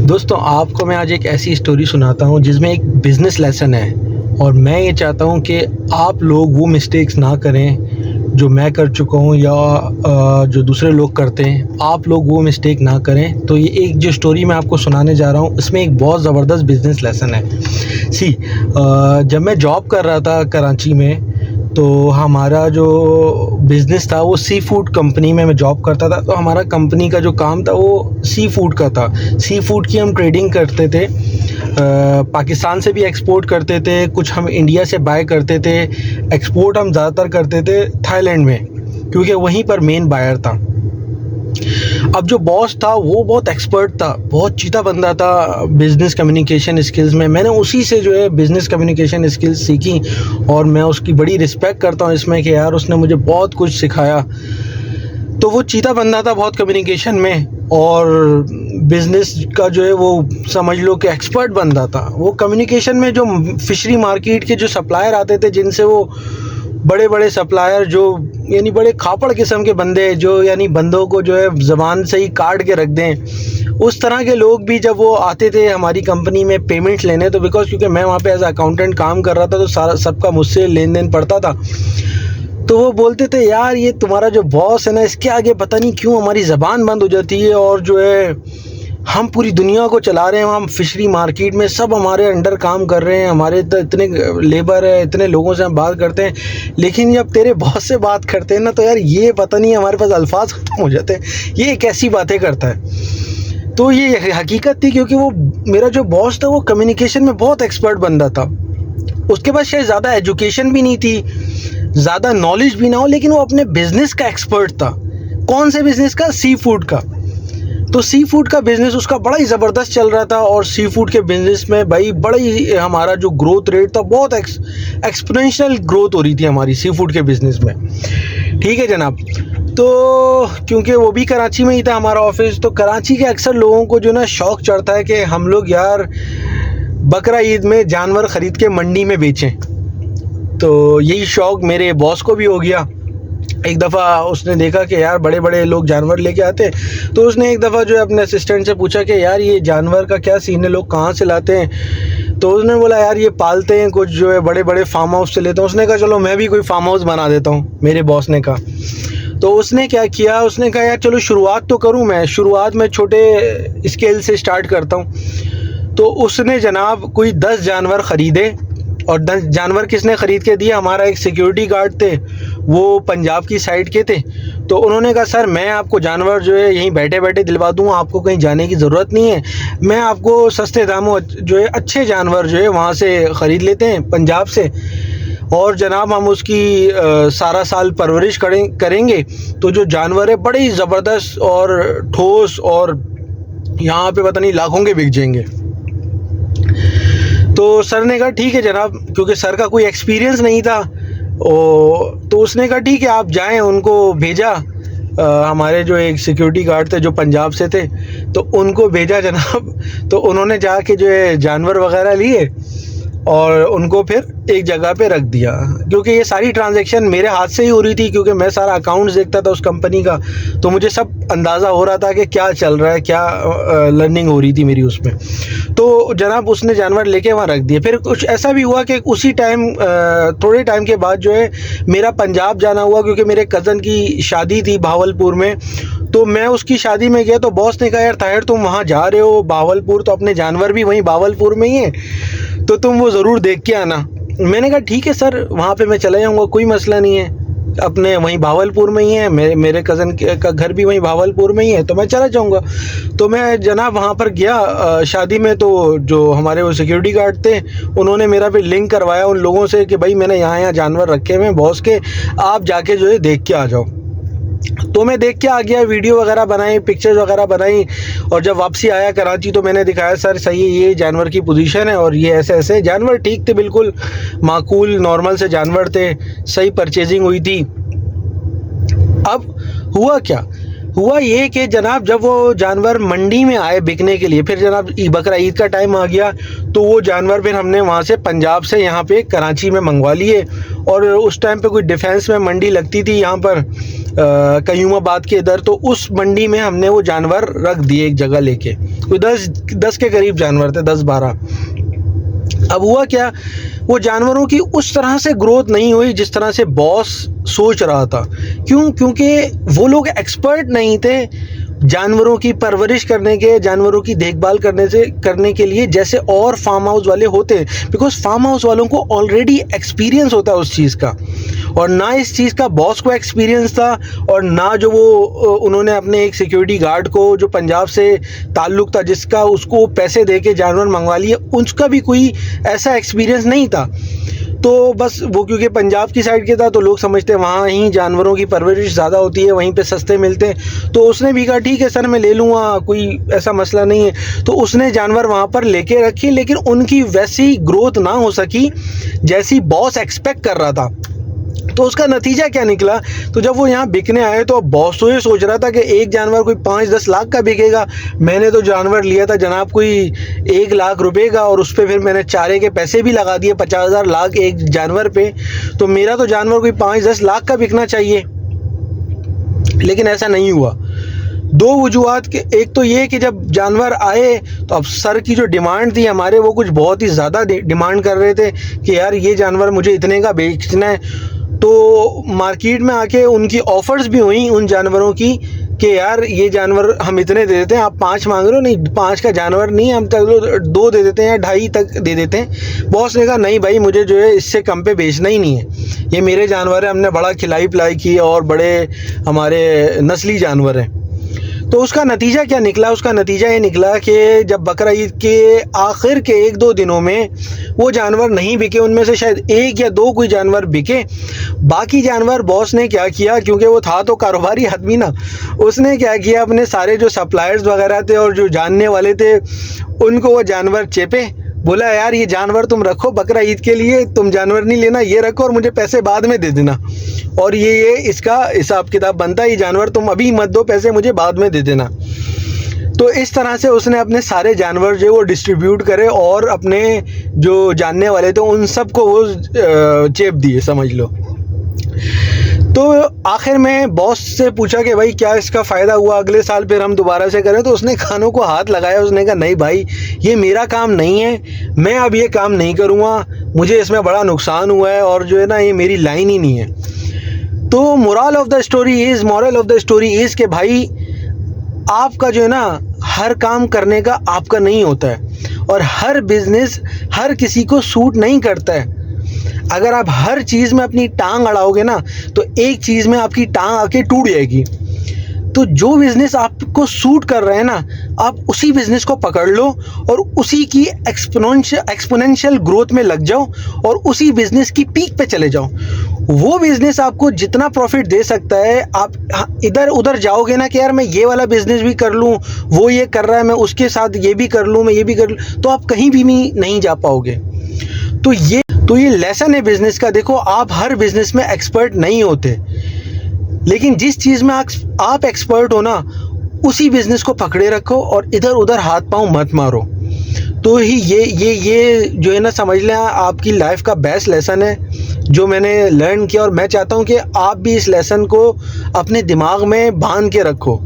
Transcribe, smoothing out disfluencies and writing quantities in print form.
दोस्तों आपको मैं आज एक ऐसी स्टोरी सुनाता हूँ जिसमें एक बिज़नेस लेसन है और मैं ये चाहता हूँ कि आप लोग वो मिस्टेक्स ना करें जो मैं कर चुका हूँ या जो दूसरे लोग करते हैं। आप लोग वो मिस्टेक ना करें। तो ये एक जो स्टोरी मैं आपको सुनाने जा रहा हूँ इसमें एक बहुत ज़बरदस्त बिज़नेस लेसन है। जब मैं जॉब कर रहा था कराची में तो हमारा जो बिज़नेस था वो सी फूड कंपनी में मैं जॉब करता था। तो हमारा कंपनी का जो काम था वो सी फूड का था। सी फूड की हम ट्रेडिंग करते थे, पाकिस्तान से भी एक्सपोर्ट करते थे, कुछ हम इंडिया से बाय करते थे। एक्सपोर्ट हम ज़्यादातर करते थे थाईलैंड में क्योंकि वहीं पर मेन बायर था। अब जो बॉस था वो बहुत एक्सपर्ट था, बहुत चीता बंदा था बिज़नेस कम्युनिकेशन स्किल्स में। मैंने उसी से जो है बिज़नेस कम्युनिकेशन स्किल्स सीखी और मैं उसकी बड़ी रिस्पेक्ट करता हूँ इसमें कि यार उसने मुझे बहुत कुछ सिखाया। तो वो चीता बंदा था बहुत कम्युनिकेशन में और बिज़नेस का जो है वो समझ लो कि एक्सपर्ट बंदा था। वो कम्युनिकेशन में जो फिशरी मार्केट के जो सप्लायर आते थे, जिनसे वो बड़े बड़े सप्लायर जो यानी बड़े खापड़ किस्म के बंदे जो यानी बंदों को जो है ज़बान से ही काट के रख दें, उस तरह के लोग भी जब वो आते थे हमारी कंपनी में पेमेंट लेने, तो बिकॉज क्योंकि मैं वहाँ पे एज अकाउंटेंट काम कर रहा था तो सारा सबका मुझसे लेन देन पड़ता था। तो वो बोलते थे यार ये तुम्हारा जो बॉस है ना, इसके आगे पता नहीं क्यों हमारी ज़बान बंद हो जाती है और जो है हम पूरी दुनिया को चला रहे हैं। हम फिशरी मार्केट में सब हमारे अंडर काम कर रहे हैं, हमारे तो इतने लेबर है, इतने लोगों से हम बात करते हैं, लेकिन जब तेरे बॉस से बात करते हैं ना तो यार ये पता नहीं हमारे पास अल्फाज ख़त्म हो जाते हैं, ये कैसी बातें करता है। तो ये हकीकत थी क्योंकि वो मेरा जो बॉस था वो कम्युनिकेशन में बहुत एक्सपर्ट बंदा था। उसके पास शायद ज़्यादा एजुकेशन भी नहीं थी, ज़्यादा नॉलेज भी ना हो, लेकिन वो अपने बिज़नेस का एक्सपर्ट था। कौन से बिज़नेस का? सी फूड का। तो सी फूड का बिज़नेस उसका बड़ा ही ज़बरदस्त चल रहा था और सी फूड के बिज़नेस में भाई बड़ा ही हमारा जो ग्रोथ रेट था बहुत एक्सपोनेंशियल ग्रोथ हो रही थी हमारी सी फूड के बिज़नेस में। ठीक है जनाब। तो क्योंकि वो भी कराची में ही था हमारा ऑफिस, तो कराची के अक्सर लोगों को जो ना शौक़ चढ़ता है कि हम लोग यार बकरा ईद में जानवर ख़रीद के मंडी में बेचें। तो यही शौक़ मेरे बॉस को भी हो गया। एक दफ़ा उसने देखा कि यार बड़े बड़े लोग जानवर लेके आते, तो उसने एक दफ़ा जो है अपने असिस्टेंट से पूछा कि यार ये जानवर का क्या सीन है, लोग कहाँ से लाते हैं? तो उसने बोला यार ये पालते हैं कुछ जो है बड़े बड़े फार्म हाउस से लेते हैं। उसने कहा चलो मैं भी कोई फार्म हाउस बना देता हूँ, मेरे बॉस ने कहा। तो उसने क्या किया, उसने कहा यार चलो शुरुआत तो करूँ मैं, शुरुआत में छोटे स्केल से स्टार्ट करता हूँ। तो उसने जनाब कोई 10 जानवर ख़रीदे और 10 जानवर किसने ख़रीद के दिए? हमारा एक सिक्योरिटी गार्ड थे, वो पंजाब की साइड के थे। तो उन्होंने कहा सर मैं आपको जानवर जो है यहीं बैठे बैठे दिलवा दूँगा, आपको कहीं जाने की ज़रूरत नहीं है, मैं आपको सस्ते दामों जो है अच्छे जानवर जो है वहाँ से ख़रीद लेते हैं पंजाब से, और जनाब हम उसकी सारा साल परवरिश करेंगे तो जो जानवर है बड़े ही ज़बरदस्त और ठोस और यहाँ पे पता नहीं लाखों के बिक जाएंगे। तो सर ने कहा ठीक है जनाब, क्योंकि सर का कोई एक्सपीरियंस नहीं था। तो उसने कहा ठीक है आप जाएं। उनको भेजा, हमारे जो एक सिक्योरिटी गार्ड थे जो पंजाब से थे, तो उनको भेजा जनाब। तो उन्होंने जाके जो है जानवर वगैरह लिए और उनको फिर एक जगह पे रख दिया, क्योंकि ये सारी ट्रांजैक्शन मेरे हाथ से ही हो रही थी क्योंकि मैं सारा अकाउंट्स देखता था उस कंपनी का, तो मुझे सब अंदाज़ा हो रहा था कि क्या चल रहा है, क्या लर्निंग हो रही थी मेरी उसमें। तो जनाब उसने जानवर लेके वहाँ रख दिए। फिर कुछ ऐसा भी हुआ कि उसी टाइम थोड़े टाइम के बाद जो है मेरा पंजाब जाना हुआ, क्योंकि मेरे कज़न की शादी थी भावलपुर में। तो मैं उसकी शादी में गया तो बॉस ने कहा यार ताहिर तुम वहाँ जा रहे हो भावलपुर, तो अपने जानवर भी वहीं भावलपुर में ही है, तो तुम वो ज़रूर देख के आना। मैंने कहा ठीक है सर, वहाँ पे मैं चला जाऊँगा, कोई मसला नहीं है, अपने वहीं भावलपुर में ही है, मेरे कज़न का घर भी वहीं भावलपुर में ही है, तो मैं चला जाऊँगा। तो मैं जनाब वहाँ पर गया शादी में। तो जो हमारे वो सिक्योरिटी गार्ड थे उन्होंने मेरा भी लिंक करवाया उन लोगों से कि भाई मैंने यहाँ जानवर रखे हुए हैं बॉस के, आप जाके जो है देख के आ जाओ। तो मैं देख के आ गया, वीडियो वगैरह बनाई, पिक्चर्स वगैरह बनाई, और जब वापसी आया कराची तो मैंने दिखाया सर सही है ये जानवर की पोजीशन है और ये ऐसे ऐसे। जानवर ठीक थे, बिल्कुल माकूल नॉर्मल से जानवर थे, सही परचेजिंग हुई थी। अब हुआ क्या, हुआ ये कि जनाब जब वो जानवर मंडी में आए बिकने के लिए, फिर जनाब बकरा ईद का टाइम आ गया, तो वो जानवर फिर हमने वहाँ से पंजाब से यहाँ पे कराची में मंगवा लिए। और उस टाइम पे कोई डिफेंस में मंडी लगती थी यहाँ पर कयूमाबाद के इधर, तो उस मंडी में हमने वो जानवर रख दिए एक जगह लेके। कोई 10 के करीब जानवर थे, 10-12। अब हुआ क्या, वो जानवरों की उस तरह से ग्रोथ नहीं हुई जिस तरह से बॉस सोच रहा था। क्यों? क्योंकि वो लोग एक्सपर्ट नहीं थे जानवरों की परवरिश करने के, जानवरों की देखभाल करने के लिए, जैसे और फार्म हाउस वाले होते। बिकॉज फार्म हाउस वालों को ऑलरेडी एक्सपीरियंस होता है उस चीज़ का, और ना इस चीज़ का बॉस को एक्सपीरियंस था, और ना जो वो उन्होंने अपने एक सिक्योरिटी गार्ड को जो पंजाब से ताल्लुक़ था, जिसका उसको पैसे दे के जानवर मंगवा लिए, उसका भी कोई ऐसा एक्सपीरियंस नहीं था। तो बस वो क्योंकि पंजाब की साइड के था, तो लोग समझते हैं वहाँ ही जानवरों की परवरिश ज़्यादा होती है, वहीं पे सस्ते मिलते हैं। तो उसने भी कहा ठीक है सर, मैं ले लूँगा, कोई ऐसा मसला नहीं है। तो उसने जानवर वहाँ पर लेके रखी, लेकिन उनकी वैसी ग्रोथ ना हो सकी जैसी बॉस एक्सपेक्ट कर रहा था। तो उसका नतीजा क्या निकला, तो जब वो यहाँ बिकने आए तो अब बॉस तो ये सोच रहा था कि एक जानवर कोई 5-10 लाख का बिकेगा। मैंने तो जानवर लिया था जनाब कोई 1 लाख रुपए का, और उस पर फिर मैंने चारे के पैसे भी लगा दिए 50,000 लाख एक जानवर पे। तो मेरा तो जानवर कोई 5-10 लाख का बिकना चाहिए, लेकिन ऐसा नहीं हुआ। 2 वजूहात के, एक तो ये कि जब जानवर आए तो अब सर की जो डिमांड थी हमारे, वो कुछ बहुत ही ज़्यादा डिमांड कर रहे थे कि यार ये जानवर मुझे इतने का बेचना है। तो मार्केट में आके उनकी ऑफ़र्स भी हुई उन जानवरों की कि यार ये जानवर हम इतने दे देते हैं, आप 5 मांग रहे हो, नहीं 5 का जानवर नहीं, हम 2 दे देते हैं या 2.5 तक दे देते हैं। बॉस ने कहा नहीं भाई, मुझे जो है इससे कम पे बेचना ही नहीं है, ये मेरे जानवर है, हमने बड़ा खिलाई पिलाई की और बड़े हमारे नस्ली जानवर हैं। तो उसका नतीजा क्या निकला, उसका नतीजा ये निकला कि जब बकरा ईद के आखिर के 1-2 दिनों में वो जानवर नहीं बिके, उनमें से शायद 1 या 2 कोई जानवर बिके। बाकी जानवर बॉस ने क्या किया, क्योंकि वो था तो कारोबारी आदमी ना, उसने क्या किया, अपने सारे जो सप्लायर्स वगैरह थे और जो जानने वाले थे उनको वो जानवर चेपे, बोला यार ये जानवर तुम रखो बकरा ईद के लिए, तुम जानवर नहीं लेना, ये रखो और मुझे पैसे बाद में दे देना, और ये इसका हिसाब किताब बनता है, ये जानवर तुम अभी मत दो, पैसे मुझे बाद में दे देना। तो इस तरह से उसने अपने सारे जानवर जो वो डिस्ट्रीब्यूट करे, और अपने जो जानने वाले थे उन सब को वो चेप दिए, समझ लो। तो आखिर में बॉस से पूछा कि भाई क्या इसका फ़ायदा हुआ, अगले साल फिर हम दोबारा से करें? तो उसने कानों को हाथ लगाया, उसने कहा नहीं भाई, ये मेरा काम नहीं है, मैं अब ये काम नहीं करूँगा, मुझे इसमें बड़ा नुकसान हुआ है, और जो है ना ये मेरी लाइन ही नहीं है। तो moral of the story is कि भाई आपका जो है ना हर काम करने का आपका नहीं होता है, और हर बिज़नेस हर किसी को सूट नहीं करता है। अगर आप हर चीज़ में अपनी टांग अड़ाओगे ना, तो एक चीज़ में आपकी टांग आके टूट जाएगी। तो जो बिज़नेस आपको सूट कर रहा है ना, आप उसी बिज़नेस को पकड़ लो और उसी की एक्सपोनेंशियल ग्रोथ में लग जाओ, और उसी बिज़नेस की पीक पे चले जाओ। वो बिज़नेस आपको जितना प्रॉफिट दे सकता है, आप इधर उधर जाओगे ना कि यार मैं ये वाला बिज़नेस भी कर लूँ, वो ये कर रहा है, मैं उसके साथ ये भी कर लूँ, मैं ये भी कर लूँ, तो आप कहीं भी नहीं जा पाओगे। तो ये लेसन है बिज़नेस का। देखो, आप हर बिज़नेस में एक्सपर्ट नहीं होते, लेकिन जिस चीज़ में आप एक्सपर्ट हो ना, उसी बिज़नेस को पकड़े रखो और इधर उधर हाथ पांव मत मारो। तो ही ये जो है ना, समझ लें आपकी लाइफ का बेस्ट लेसन है जो मैंने लर्न किया, और मैं चाहता हूँ कि आप भी इस लेसन को अपने दिमाग में बांध के रखो।